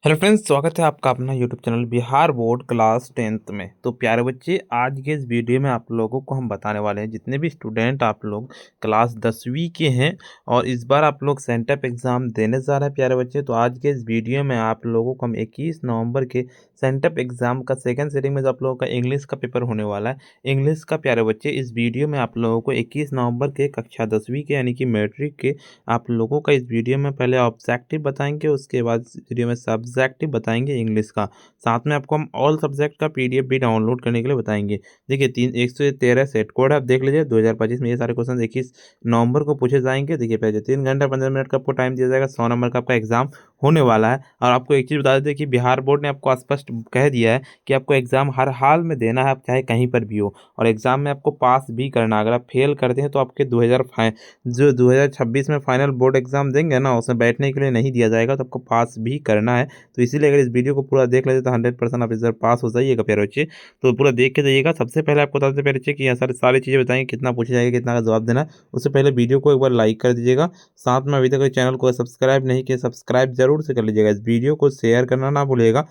Hello friends, स्वागत है आपका अपना YouTube channel Bihar board class 10th में। तो प्यारे बच्चे, आज के इस वीडियो में आप लोगों को हम बताने वाले हैं जितने भी स्टूडेंट आप लोग क्लास 10वीं के हैं और इस बार आप लोग सेंटअप एग्ज़ाम देने जा रहे हैं। प्यारे बच्चे, तो आज के इस वीडियो में आप लोगों को हम 21 नवंबर के सेंटअप एग्ज़ाम का सेकेंड सीटिंग में जो आप लोगों का इंग्लिश का पेपर होने वाला है, इंग्लिश का प्यारे बच्चे इस वीडियो में आप लोगों को 21 नवंबर के कक्षा 10वीं के यानी कि मैट्रिक के आप लोगों का इस वीडियो में पहले ऑब्जेक्टिव बताएंगे, उसके बाद इस वीडियो में सब्जेक्टिव बताएंगे इंग्लिश का। साथ में आपको हम ऑल सब्जेक्ट का पीडीएफ भी डाउनलोड करने के लिए बताएंगे। देखिए 113 सेट कोड आप देख लीजिए। 2025 में ये सारे क्वेश्चन 21 नवंबर को पूछे जाएंगे। देखिए पहले 3 घंटा 15 मिनट का आपको टाइम दिया जाएगा। 100 नंबर का आपका एग्जाम होने वाला है। और आपको एक चीज़ बता देते कि बिहार बोर्ड ने आपको स्पष्ट कह दिया है कि आपको एग्जाम हर हाल में देना है, आप चाहे कहीं पर भी हो। और एग्जाम में आपको पास भी करना है। अगर आप फेल करते हैं तो आपके 2026 में फाइनल बोर्ड एग्जाम देंगे ना, उसमें बैठने के लिए नहीं दिया जाएगा, तो आपको पास भी करना है। तो इसीलिए अगर इस वीडियो को पूरा देख लेते तो 100% आप इस बार पास हो जाइएगा प्यारे बच्चे। तो पूरा देख के जाइएगा। सबसे पहले आपको बताते प्यारे बच्चे कि यहाँ सारी सारी चीज़ें बताएंगे, कितना पूछा जाएगा, कितना का जवाब देना है। उससे पहले वीडियो को एक बार लाइक कर दीजिएगा। साथ में अभी तक चैनल को सब्सक्राइब नहीं किया, सब्सक्राइब जरूर से कर लीजिएगा। इस वीडियो को शेयर करना ना भूलिएगा।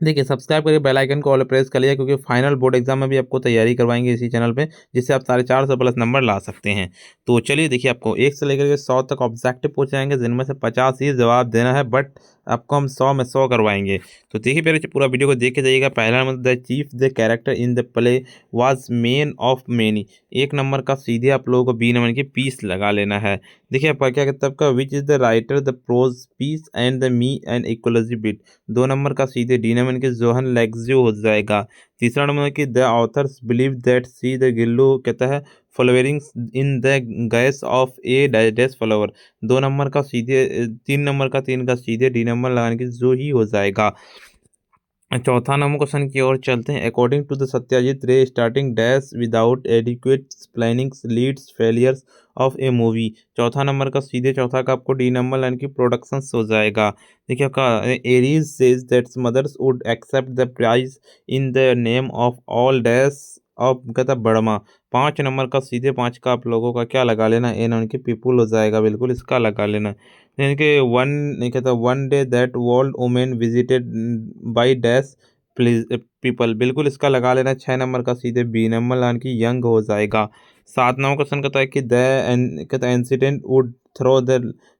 देखिए सब्सक्राइब करके बेल आइकन को ऑल प्रेस कर लिया, क्योंकि फाइनल बोर्ड एग्जाम में भी आपको तैयारी करवाएंगे इसी चैनल पे, जिससे आप 450 प्लस नंबर ला सकते हैं। तो चलिए देखिए, आपको 1 से लेकर के 100 तक ऑब्जेक्टिव पूछे जाएंगे, जिनमें से 50 ही जवाब देना है, बट आपको हम 100 में 100 करवाएंगे। तो देखिए पहले पूरा वीडियो को देख के जाइएगा। पहला number, the chief the character in the play was main of many. 1 number का सीधे आप लोगों को बी नंबर की पीस लगा लेना है। देखिए आपका क्या कहता है, आपका which is the writer the prose piece and the me and ecology bit. 2 number का सीधे डी नंबर के जोहन लेग्जियो हो जाएगा। तीसरा नंबर की the authors believe that C the Gillu कहता है flowering in the gas of a dash flower. 2 number का सीधे 3 नंबर का 3 का सीधे डी नंबर लगाने की जो ही हो जाएगा। चौथा नंबर क्वेश्चन की ओर चलते हैं। According to the Satyajit Ray starting dash without adequate planning leads failures of a movie. चौथा नंबर का सीधे चौथा का आपको डी नंबर लाइन की प्रोडक्शन हो जाएगा। देखिए आपका Aries says that's mothers would accept the prize in the name of all dash of कहता बर्मा। 5 नंबर का सीधे 5 का आप लोगों का क्या लगा लेना, एन उनके पीपुल हो जाएगा, बिल्कुल इसका लगा लेना। यानी कि वन नहीं कहता, one day that world women visited by dash please people, बिल्कुल इसका लगा लेना। 6 नंबर का सीधे बी नंबर लाइन की यंग हो जाएगा। 7 नंबर क्वेश्चन कहता है कि द कहता इंसिडेंट वुड थ्रो द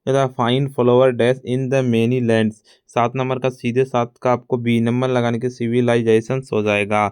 कहता fine follower dash in the many lands. 7 number का सीधे 7 का आपको बी नंबर लगाने के सिविलाइजेशन हो जाएगा।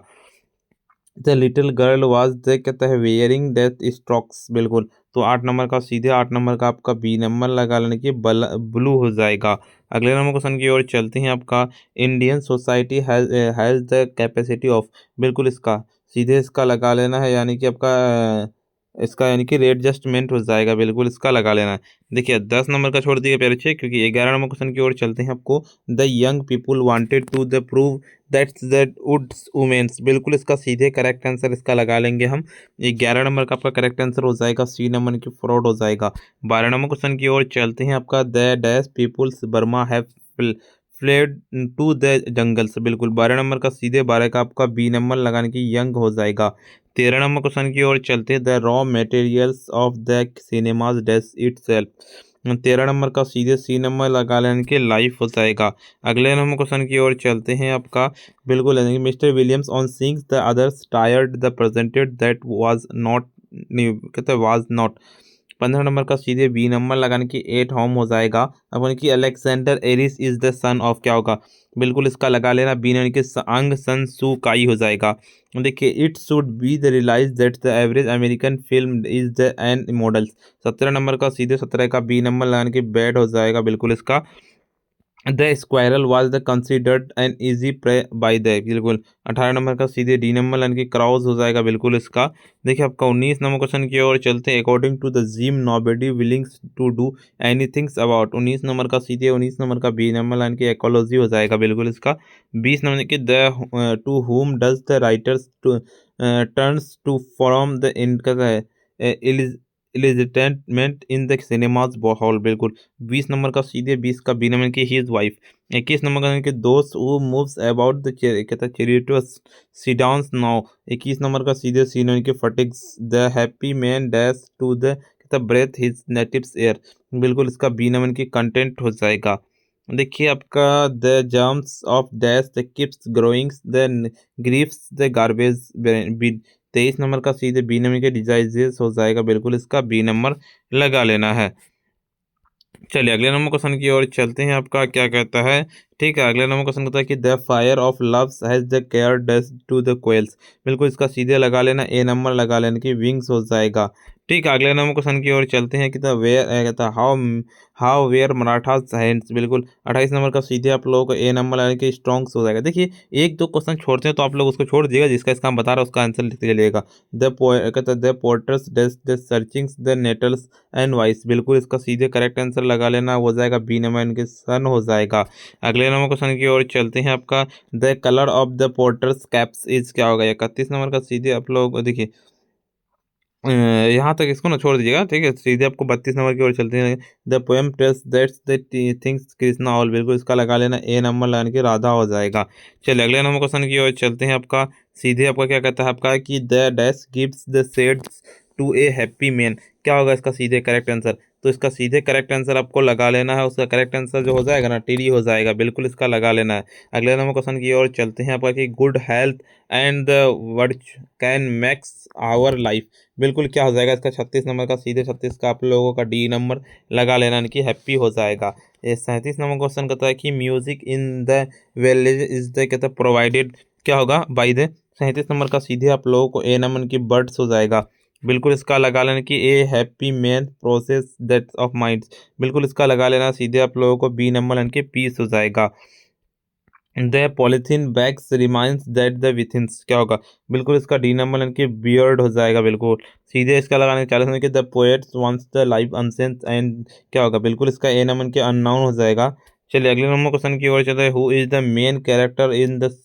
The little girl was the कहता है वेयरिंग दैट स्टॉक्स, बिल्कुल। तो 8 नंबर का सीधे 8 नंबर का आपका बी नंबर लगा लेने की ब्लू हो जाएगा। अगले नंबर क्वेश्चन की ओर चलते हैं। आपका Indian society has the capacity of, बिल्कुल इसका सीधे इसका लगा लेना है, यानी कि आपका इसका यानी कि रेडजस्टमेंट हो जाएगा, बिल्कुल इसका लगा लेना है। देखिए 10 नंबर का छोड़ दिया प्यारे छे, क्योंकि 11 नंबर क्वेश्चन की ओर चलते हैं। आपको the young people wanted to the prove that's that woods womens, बिल्कुल इसका सीधे करेक्ट आंसर इसका लगा लेंगे हम। 11 नंबर का आपका करेक्ट आंसर हो जाएगा सी नंबर की फ्रॉड हो जाएगा। 12 नंबर क्वेश्चन की ओर चलते हैं। आपका the dash peoples Burma have fled to the jungles, बिल्कुल 12 नंबर का सीधे 12 का आपका बी नंबर लगाने की यंग हो जाएगा। 13 नंबर क्वेश्चन की ओर चलते हैं। The raw materials of the cinemas dash it self. 13 number का सीधे सी नंबर लगा लेने के लाइफ हो जाएगा। अगले नंबर क्वेश्चन की ओर चलते हैं। आपका बिल्कुल mister Williams on sings the others tired the presented that was not, नहीं कहते वाज नॉट। 15 नंबर का सीधे बी नंबर लगाने की 8 होम हो जाएगा। अब यानी कि Alexander Aris is the son of क्या होगा, बिल्कुल इसका लगा लेना बी यानी कि अंग सन सू काई हो जाएगा। देखिए it should be the realise that the average American film is the an models. 17 number का सीधे 17 का बी नंबर लगाने की बैड हो जाएगा, बिल्कुल इसका। The squirrel was the considered an easy prey by the, बिल्कुल। 18 नंबर का सीधे डी नंबर यानी कि क्रॉस हो जाएगा, बिल्कुल इसका। देखिए आपका 19 नंबर क्वेश्चन की ओर चलते हैं। According to the Jim nobody willings to do anythings about. 19 number का सीधे 19 नंबर का बी नंबर यानी कि इकोलॉजी हो जाएगा, बिल्कुल इसका। 20 नंबर की the to whom does the writers turns to form the इनका है illegitimate in the cinemas hall, बिल्कुल। 20 नंबर का सीधे 20 का बी नंबर की हिज वाइफ। 21 नंबर का कि दोस्त हु मूव्स अबाउट द कहता है चैरिटस सिडाउंस नाउ। 21 नंबर का सीधे सी नंबर की fatigues the happy man dash to the कहता ब्रेथ हिज नेटिव्स एयर, बिल्कुल इसका बी नंबर की कंटेंट हो जाएगा। देखिए आपका the germs of dash the keeps growing the griefs the garbage B. 23 number का सीधे बी नंबर के डिजाइजेस हो जाएगा, बिल्कुल इसका बी नंबर लगा लेना है। चलिए अगले नंबर क्वेश्चन की ओर चलते हैं, आपका क्या कहता है। ठीक है, अगले नंबर क्वेश्चन कहता है कि the fire of loves has the care does to the koels. बिल्कुल इसका सीधे लगा लेना, ए नंबर लगा लेना कि विंग्स हो जाएगा। ठीक है, अगले नंबर क्वेश्चन की ओर चलते हैं कि द वेयर कहता है how how where Marathas hands. बिल्कुल 28 नंबर का सीधे आप लोगों को ए नंबर लगाने कि स्ट्रॉन्ग्स हो जाएगा। देखिए एक दो क्वेश्चन छोड़ते हैं तो आप लोग उसको छोड़ दीजिएगा, जिसका इसका हम बता रहा हूँ उसका आंसर लिखते चलिएगा। कहता है the porters does the searchings the nettles and vice. बिल्कुल इसका सीधे करेक्ट आंसर लगा लेना, हो जाएगा बी नंबर इनके सन हो जाएगा। अगले नंबर क्वेश्चन की ओर चलते हैं, आपका the colour of the porters caps is क्या होगा। 31 नंबर का सीधे आप लोग देखिए यहाँ तक इसको ना छोड़ दीजिएगा, ठीक है। सीधे आपको 32 नंबर की ओर चलते हैं। The poem tells that's the things Krishna all. बिल्कुल इसका लगा लेना, ए नंबर लगाने की राधा हो जाएगा। चलिए अगले नंबर क्वेश्चन की ओर चलते हैं, आपका सीधे आपका क्या कहता है आपका कि the dash gives the shades to a happy man. क्या होगा इसका सीधे करेक्ट आंसर। तो इसका सीधे करेक्ट आंसर आपको लगा लेना है, उसका करेक्ट आंसर जो हो जाएगा ना टीडी हो जाएगा, बिल्कुल इसका लगा लेना है। अगले नंबर क्वेश्चन की ओर चलते हैं, आपका कि गुड हेल्थ एंड द वर्च कैन मैक्स आवर लाइफ। बिल्कुल क्या हो जाएगा इसका 36 नंबर का सीधे 36 का आप लोगों का डी नंबर लगा लेना, यानी कि हैप्पी हो जाएगा। ये 37 नंबर क्वेश्चन कहता है कि music in the village is the कहता है प्रोवाइडेड। क्या होगा बाई द। 37 नंबर का सीधे आप लोगों को ए नंबर की बर्ड्स हो जाएगा। बिल्कुल इसका लगा लेना कि ए happy man process that of minds. बिल्कुल इसका लगा लेना सीधे आप लोगों को बी नंबर यानी कि पीस हो जाएगा। The polythene bags reminds that the withins. क्या होगा बिल्कुल इसका डी नंबर यानी कि बियर्ड हो जाएगा। बिल्कुल सीधे इसका लगाने 40 नंबर के the poets wants the life unsense and. क्या होगा बिल्कुल इसका ए नंबर के अननाउन हो जाएगा। चलिए अगले नंबर क्वेश्चन की ओर चलते हैं। Who is the main character in the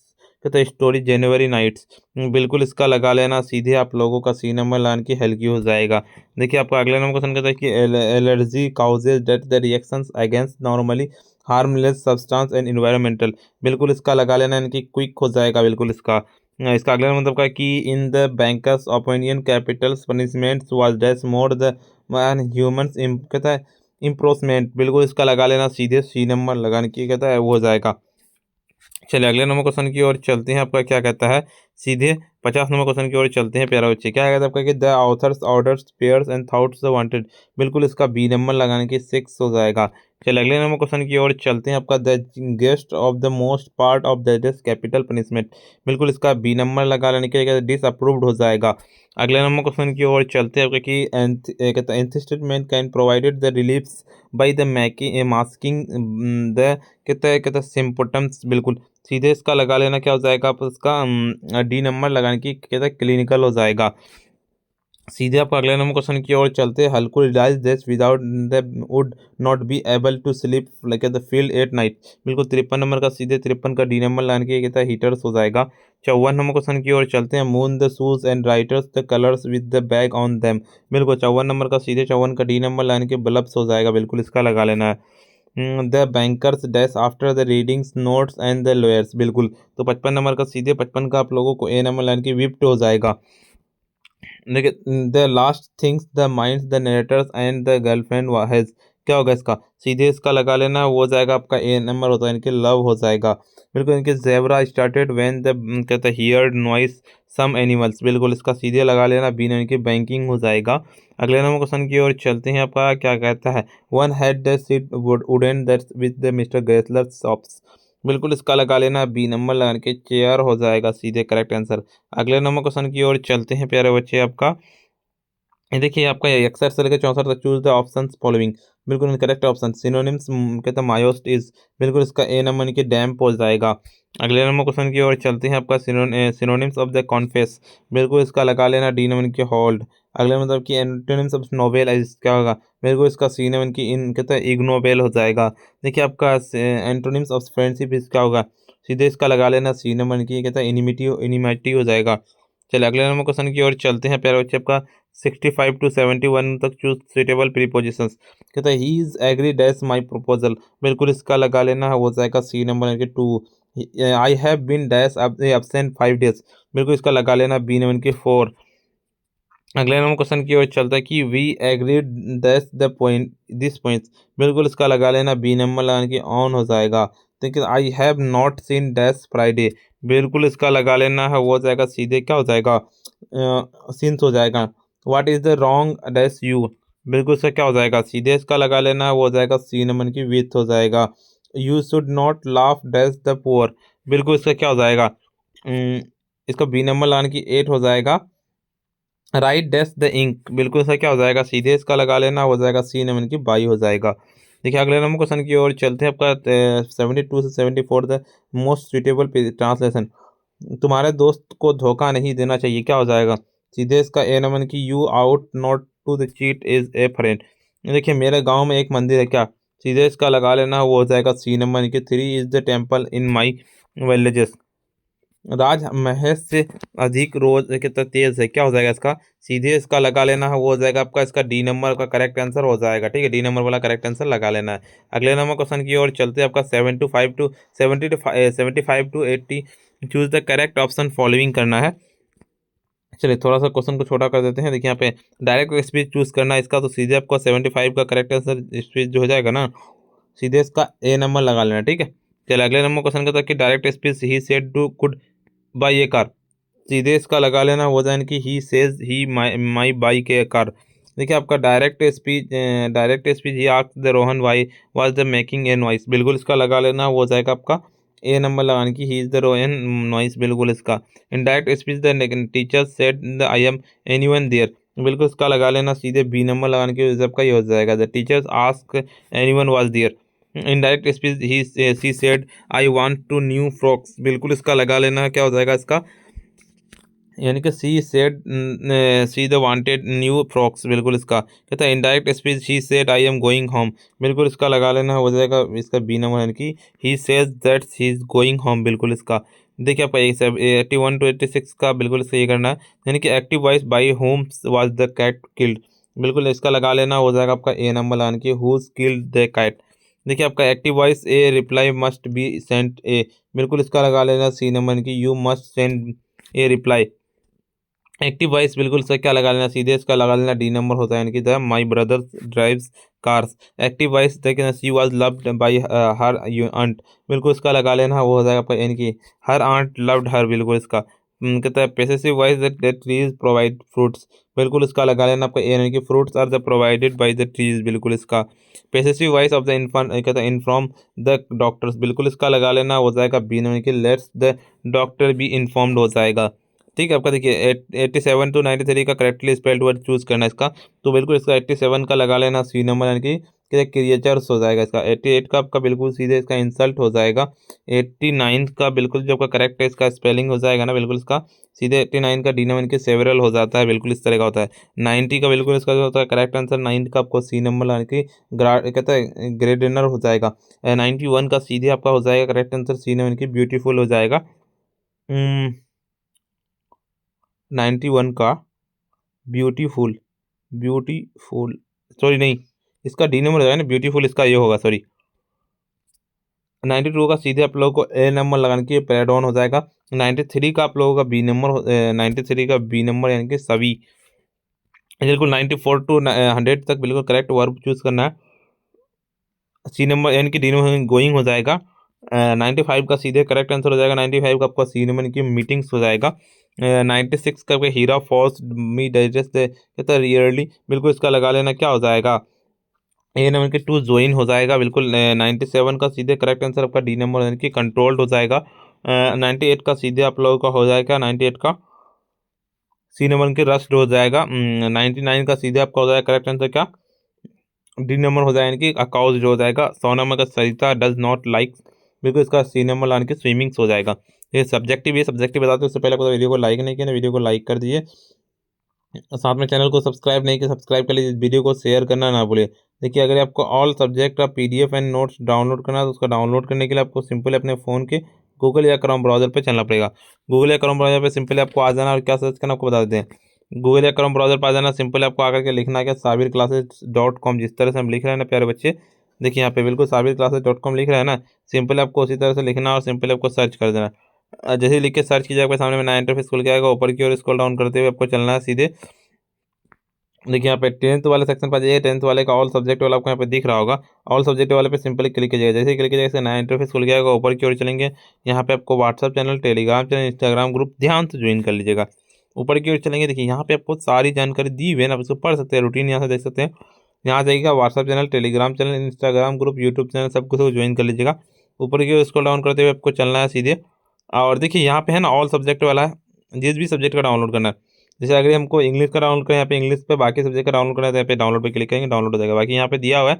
कहते स्टोरी जनवरी नाइट्स। बिल्कुल इसका लगा लेना सीधे आप लोगों का सी नंबर लान की हेल्की हो जाएगा। देखिए आपका अगले नंबर क्वेश्चन कहता है कि allergy causes date the reactions against normally harmless substance and environmental. बिल्कुल इसका लगा लेना यानी कि क्विक हो जाएगा। बिल्कुल इसका इसका अगला मतलब का कि in the bankers opinion Capitals punishments was dash more the humans कहता है इम्प्रोचमेंट। बिल्कुल इसका लगा लेना सीधे सी नंबर लगाने की कहता है वो हो जाएगा। चलिए अगले नंबर क्वेश्चन की ओर चलते हैं, आपका क्या कहता है सीधे 50 नंबर क्वेश्चन की ओर चलते हैं। प्यारा बच्चे क्या कहता है आपका कि the author's orders pairs and thoughts wanted. बिल्कुल इसका बी नंबर लगाने की 6 हो जाएगा। चलिए अगले नंबर क्वेश्चन की ओर चलते हैं, आपका the guest of the most part of the this capital punishment. बिल्कुल इसका बी नंबर लगा लेने के डिस अप्रूव्ड हो जाएगा। अगले नंबर क्वेश्चन की ओर चलते हैं, आपका कि कहता है antihistamine can provided the reliefs by the making masking the कहता है सिम्पटम्स। बिल्कुल सीधे इसका लगा लेना, क्या हो जाएगा आप इसका डी नंबर लगाने की कहता है क्लिनिकल हो जाएगा। सीधे आप अगले नंबर क्वेश्चन की ओर चलते हैं। Halku realise this without the wood not be able to sleep like the field at night. बिल्कुल 53 नंबर का सीधे 53 का डी नंबर लाने के कहता है हीटर्स हो जाएगा। 54 नंबर क्वेश्चन की ओर चलते हैं। Moon the shoes and writers the colours with the bag on them. बिल्कुल 54 नंबर का सीधे 54 का डी नंबर लाने के बल्ब्स हो जाएगा। बिल्कुल इसका लगा लेना है। The bankers dash after the readings notes and the lawyers. बिल्कुल तो 55 नंबर का सीधे 55 का आप लोगों को ए नंबर लाइन की विप्ट हो जाएगा। देखिए the last things the minds the narrator's and the girlfriend has. क्या होगा इसका सीधे इसका लगा लेना, वो हो जाएगा आपका ए नंबर होता है इनके लव हो जाएगा। बिल्कुल इनके जेबरा स्टार्टेड व्हेन द कहते हैं हियर्ड नॉइस सम एनिमल्स। बिल्कुल इसका सीधे लगा लेना बी इनकी बैंकिंग हो जाएगा। अगले नंबर क्वेश्चन की ओर चलते हैं, आपका क्या कहता है। One had the seat wooden that's with the mister Gressler shops. बिल्कुल इसका लगा लेना बी नंबर लगाने के चेयर हो जाएगा सीधे करेक्ट आंसर। अगले नंबर क्वेश्चन की ओर चलते हैं प्यारे बच्चे, आपका ये देखिए आपका 61 से लेकर 64 तक चूज द ऑप्शन फॉलोइंग। बिल्कुल करेक्ट ऑप्शन सिनोनिम्स कहता है मायोस्ट इज। बिल्कुल इसका ए नंबर यानी कि डैम पहुंच जाएगा। अगले नंबर क्वेश्चन की ओर चलते हैं, आपका सिनोनिम्स ऑफ द कॉन्फेस। बिल्कुल इसका लगा लेना डी नंबर की होल्ड। अगले मतलब कि एंटोनिम्स ऑफ नोवेल इज क्या होगा। बिल्कुल इसका सी नंबर की इन कहता है इग्नोबेल हो जाएगा। देखिए आपका एंटोनिम्स ऑफ फ्रेंडशिप इज क्या होगा। सीधे इसका लगा लेना सी नंबर की कहता है इनिमिटी हो जाएगा। चलिए अगले नंबर क्वेश्चन की ओर चलते हैं प्यारे बच्चे, आपका 65 to 71 तक चूज सुटेबल प्रीपोजिशंस। कहता है he is agree dash my proposal. बिल्कुल इसका लगा लेना हो जाएगा सी नंबर यानी कि 2। I have been dash absent 5 days। बिल्कुल इसका लगा लेना बी नंबर की 4। अगले नंबर क्वेश्चन की ओर चलता है कि we agreed that's the point this points, बिल्कुल इसका लगा लेना बी नंबर लगाने की ऑन हो जाएगा। देखिए I have not seen dash Friday, बिल्कुल इसका लगा लेना है वो हो जाएगा सीधे क्या हो जाएगा सिंस हो जाएगा। What is the wrong dash you, बिल्कुल इसका क्या हो जाएगा सीधे इसका लगा लेना है वो हो जाएगा सी नंबर की विथ हो जाएगा। You should not laugh dash the poor, बिल्कुल इसका क्या हो जाएगा इसका बी नंबर लगाने की एट हो जाएगा। राइट डैश द इंक, बिल्कुल इसका क्या हो जाएगा सीधे इसका लगा लेना हो जाएगा सी नंबर की बाई हो जाएगा। देखिए अगले नंबर क्वेश्चन की ओर चलते हैं। आपका 72 से 74 द मोस्ट सुटेबल ट्रांसलेशन, तुम्हारे दोस्त को धोखा नहीं देना चाहिए, क्या हो जाएगा सीधे इसका ए नंबर की you ought not to the cheat is a friend. देखिए मेरे गांव में एक मंदिर है, क्या सीधे इसका लगा लेना वो हो जाएगा सी नंबर की three is the temple in my villages. Raj Mahesh से अधिक रोज कितना तेज है, क्या हो जाएगा इसका सीधे इसका लगा लेना है वो हो जाएगा आपका इसका डी नंबर का करेक्ट आंसर हो जाएगा। ठीक है, डी नंबर वाला करेक्ट आंसर लगा लेना है। अगले नंबर क्वेश्चन की ओर चलते हैं। आपका 75 to 80 choose the correct option following करना है। चलिए थोड़ा सा क्वेश्चन को छोटा कर देते हैं। देखिए यहाँ पे डायरेक्ट स्पीच चूज करना है इसका, तो सीधे आपको 75 का करेक्ट आंसर स्पीच जो हो जाएगा ना सीधे इसका ए नंबर लगा लेना। ठीक है, चलिए अगले नंबर क्वेश्चन का था कि direct speech he said to could buy a car, सीधे इसका लगा लेना हो जाए कि he says he may buy के कार। देखिए आपका direct speech he asked the Rohan why was the making a noise, बिल्कुल इसका लगा लेना हो जाएगा आपका ए नंबर लगाने की he is the Rohan noise, बिल्कुल इसका। Indirect speech the teacher said the I am anyone there, बिल्कुल इसका लगा लेना सीधे बी नंबर लगाने की जब का ये हो जाएगा the teachers ask anyone was there. Indirect speech he she said I want to new frocks, बिल्कुल इसका लगा लेना क्या हो जाएगा इसका यानी कि she said she the wanted new frocks, बिल्कुल इसका कहता है indirect speech he said I am going home, बिल्कुल इसका लगा लेना हो जाएगा इसका बी नंबर यानी कि he says that he is going home, बिल्कुल इसका। देखिए आपका 81 to 86 का बिल्कुल इसका ये करना है यानी कि active voice by whom was the cat killed, बिल्कुल इसका लगा लेना हो जाएगा आपका ए नंबर यानी कि हुज किल्ड द कैट। देखिए आपका active voice a reply must be sent a, बिल्कुल इसका लगा लेना सी नंबर यानी कि you must send a reply. Active voice बिल्कुल इसका क्या लगा लेना सीधे इसका लगा लेना डी नंबर होता है यानी कि the my brother drives cars. Active voice देखना C was loved by her aunt, बिल्कुल इसका लगा लेना वो हो जाएगा आपका यानी कि हर आंट लव्ड हर, बिल्कुल इसका। कहता है possessive voice that trees provide fruits, बिल्कुल इसका लगा लेना आपका ए यानी कि fruits are the provided by the trees, बिल्कुल इसका। Possessive voice of the inform कहता है इन्फॉर्म द डॉक्टर्स, बिल्कुल इसका लगा लेना हो जाएगा बी यानी कि let's the doctor be informed हो जाएगा। ठीक है आपका देखिए 87 to 93 का करेक्टली स्पेल्ड वर्ड चूज करना है इसका, तो बिल्कुल इसका 87 का लगा लेना सी नंबर यानी कि क्रिएचर्स हो जाएगा इसका। 88 का आपका बिल्कुल सीधे इसका इंसल्ट हो जाएगा। 89 का बिल्कुल जो आपका करेक्ट है इसका स्पेलिंग हो जाएगा ना बिल्कुल इसका सीधे 89 का डी नंबर यानी कि सेवरल हो जाता है, बिल्कुल इस तरह का होता है। 90 का बिल्कुल इसका जो होता है करेक्ट आंसर 9 का आपको सी नंबर यानी कि कहता है ग्रेड डिनर हो जाएगा। 91 का सीधे आपका हो जाएगा करेक्ट आंसर सी नंबर यानी कि ब्यूटीफुल हो जाएगा। 91 का ब्यूटीफुल ब्यूटीफुल सॉरी नहीं इसका डी नंबर हो जाएगा ना ब्यूटीफुल इसका ये होगा सॉरी। 92 का सीधे आप लोगों को ए नंबर लगाने की पैड ऑन हो जाएगा। 93 का आप लोगों का बी नंबर 93 का बी नंबर यानी कि सभी, बिल्कुल 94 to 100 तक बिल्कुल करेक्ट वर्ब चूज करना है। सी नंबर यानी कि डी नंबर गोइंग हो जाएगा। 95 का सीधे करेक्ट आंसर हो जाएगा। 95 का आपका सी नंबर यानी कि मीटिंग्स हो जाएगा। 96 का आपका हीरा फॉल्स मी डाइजेस्ट कहता है रियरली, बिल्कुल इसका लगा लेना क्या हो जाएगा ए नंबर के टू ज्वाइन हो जाएगा। बिल्कुल 97 का सीधे करेक्ट आंसर आपका डी नंबर यानी कि कंट्रोल्ड हो जाएगा। 98 का सीधे आप लोगों का हो जाएगा 98 का सी नंबर के रस्ट हो जाएगा। 99 का सीधे आपका हो जाएगा करेक्ट आंसर क्या डी नंबर हो जाएगा कि अकाउज जो हो जाएगा। 100 नंबर का सरिता डज नॉट लाइक, बिल्कुल इसका सी नंबर लाने के स्विमिंग्स हो जाएगा। ये सब्जेक्टिव है, सब्जेक्टिव बताते हैं उससे पहले आपको वीडियो को लाइक नहीं किया ना वीडियो को लाइक कर दिए, साथ में चैनल को सब्सक्राइब नहीं किया सब्सक्राइब कर लीजिए, वीडियो को शेयर करना ना भूलिए। देखिए अगर आपको ऑल सब्जेक्ट का पीडीएफ एंड नोट्स डाउनलोड करना है तो उसका डाउनलोड करने के लिए आपको सिंपल अपने फ़ोन के गूगल या क्रोम ब्राउजर पे चलना पड़ेगा। गूगल या क्रोम ब्राउजर पे सिंपली आपको आ जाना और क्या सर्च करना आपको बता देते हैं। गूगल या क्रोम ब्राउजर पर आ जाना, सिंपली आपको आकर के लिखना है क्या sabirclasses.com, जिस तरह से हम लिख रहे हैं ना प्यारे बच्चे, देखिए यहाँ पे बिल्कुल sabirclasses.com लिख रहे हैं ना, सिंपली आपको उसी तरह से लिखना और सिंपली आपको सर्च कर देना। जैसे ही लिख के सर्च कीजिए आपके सामने में नया इंटरफेस खुल के आएगा, ऊपर की ओर स्क्रॉल डाउन करते हुए आपको चलना है सीधे देखिए यहाँ पे 10th वाले सेक्शन पर जाइए। 10th वाले का ऑल सब्जेक्ट वाला आपको यहाँ पे दिख रहा होगा। ऑल सब्जेक्ट वाले पे सिंपली क्लिक कीजिएगा। जैसे ही क्लिक कीजिएगा ऐसे नया इंटरफेस खुल जाएगा। ऊपर की ओर चलेंगे, यहाँ पे आपको WhatsApp channel, Telegram channel, Instagram group ध्यान से ज्वाइन कर लीजिएगा। ऊपर की ओर चलेंगे, देखिए यहाँ पे आपको सारी जानकारी दी हुई है ना, आप इसको पढ़ सकते हैं। रूटीन यहाँ से देख सकते हैं। यहाँ जाइएगा, WhatsApp channel, Telegram channel, Instagram group, YouTube channel सब कुछ ज्वाइन कर लीजिएगा। ऊपर की ओर स्क्रॉल डाउन करते हुए आपको चलना है सीधे। और देखिए यहाँ पे है ना ऑल सब्जेक्ट वाला है, जिस भी सब्जेक्ट का डाउनलोड करना है। जैसे अगर हमको इंग्लिश का डाउनलोड करें, यहाँ पे इंग्लिश पे, बाकी सब्जेक्ट का डाउनलोड करना है तो यहाँ पे डाउनलोड पे क्लिक करेंगे, डाउनलोड हो जाएगा। बाकी यहाँ पे दिया हुआ है,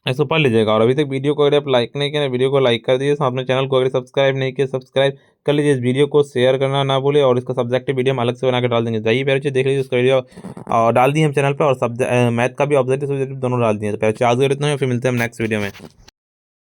इसको पढ़ लीजिएगा। और अभी तक वीडियो को अगर आप लाइक नहीं किया, वीडियो को लाइक कर दीजिए। साथ में चैनल को अगर सब्सक्राइब नहीं किया, सब्सक्राइब कर लीजिए। इस वीडियो को शेयर करना ना भूले। और इसका सब्जेक्ट वीडियो हम अलग से बना के डाल देंगे, जाइए प्यारे बच्चे देख लीजिए उसका वीडियो। और डाल दिए हम चैनल पर। और सब मैथ का भी ऑब्जेक्टिव सब्जेक्ट दोनों डाल दिए। तो प्यारे बच्चे आज के लिए इतना ही, फिर मिलते हैं हम नेक्स्ट वीडियो में।